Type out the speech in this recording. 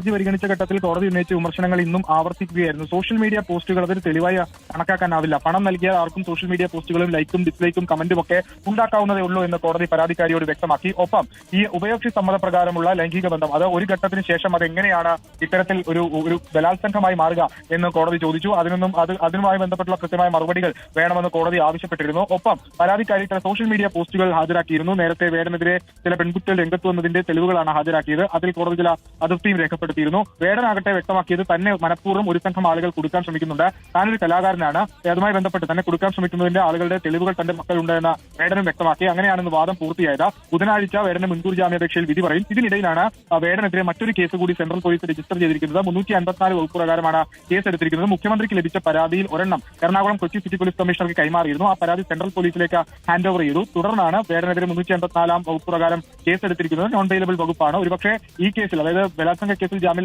ഹർജി പരിഗണിച്ച ഘട്ടത്തിൽ കോടതി ഉന്നയിച്ച വിമർശനങ്ങൾ ഇന്നും ആവർത്തിക്കുകയായിരുന്നു. സോഷ്യൽ മീഡിയ പോസ്റ്റുകൾ അതൊരു തെളിവായി കണക്കാക്കാനാവില്ല. പണം നൽകിയാൽ ആർക്കും സോഷ്യൽ മീഡിയ പോസ്റ്റുകളും ലൈക്കും ഡിസ്ലൈക്കും കമന്റും ഒക്കെ ഉണ്ടാക്കാവുന്നതേ ഉള്ളൂ എന്ന് കോടതി പരാതിക്കാരിയോട് വ്യക്തമാക്കി. ഒപ്പം ഈ ഉഭയകക്ഷി സമ്മതപ്രകാരമുള്ള ലൈംഗിക ബന്ധം അത് ഒരു ഘട്ടത്തിന് ശേഷം അത് എങ്ങനെയാണ് ഇത്തരത്തിൽ ഒരു ബലാത്സംഗമായി മാറുക എന്ന് കോടതി ചോദിച്ചു. അതുമായി ബന്ധപ്പെട്ടുള്ള കൃത്യമായ മറുപടികൾ വേണമെന്ന് കോടതി ആവശ്യപ്പെട്ടിരുന്നു. ഒപ്പം പരാതിക്കാരി സോഷ്യൽ മീഡിയ പോസ്റ്റുകൾ ഹാജരാക്കിയിരുന്നു. നേരത്തെ വേടനെതിരെ ചില പെൺകുട്ടികൾ രംഗത്ത് വന്നതിന്റെ തെളിവുകളാണ് ഹാജരാക്കിയത്. അതിൽ കോടതി ചില അതിർത്തിയും രേഖപ്പെടുത്തിയിരുന്നു. വേടനാകട്ടെ വ്യക്തമാക്കിയത് തന്നെ മനഃപൂർവ്വം ഒരു സംഘം ആളുകൾ കൊടുക്കാൻ ശ്രമിക്കുന്നുണ്ട്. താനൊരു കലാകാരനാണ്, അതുമായി ബന്ധപ്പെട്ട് തന്നെ കൊടുക്കാൻ ശ്രമിക്കുന്നതിന്റെ ആളുകളുടെ തെളിവുകൾ തന്റെ മക്കളുണ്ട് എന്ന് വേടനും വ്യക്തമാക്കി. അങ്ങനെയാണെന്ന് വാദം പൂർത്തിയായത്. ബുധനാഴ്ച വേടന് മുൻകൂർ ജാമ്യാപേക്ഷയിൽ വിധി പറയും. ഇതിനിടയിലാണ് വേടനെതിരെ മറ്റൊരു കേസ് കൂടി സെൻട്രൽ പോലീസ് രജിസ്റ്റർ ചെയ്തിരിക്കുന്നത്. 354 വകുപ്പ് പ്രകാരമാണ് കേസ് എടുത്തിരിക്കുന്നത്. മുഖ്യമന്ത്രിക്ക് ലഭിച്ച പരാതിയിൽ ഒരെണ്ണം എറണാകുളം കൊച്ചി സിറ്റി പോലീസ് കമ്മീഷണർക്ക് കൈമാറിയിരുന്നു. ആ പരാതി സെൻട്രൽ പോലീസിലേക്ക് ഹാൻഡ് ഓവർ ചെയ്തു. തുടർന്നാണ് വേടനെതിരെ 354 വകുപ്പ് പ്രകാരം കേസ് എടുത്തിരിക്കുന്നത്. നോൺ ബെയിലബിൾ വകുപ്പാണ്. ഒരുപക്ഷെ ഈ കേസിൽ, അതായത് ബലാത്സംഗ കേസിൽ ജാമ്യം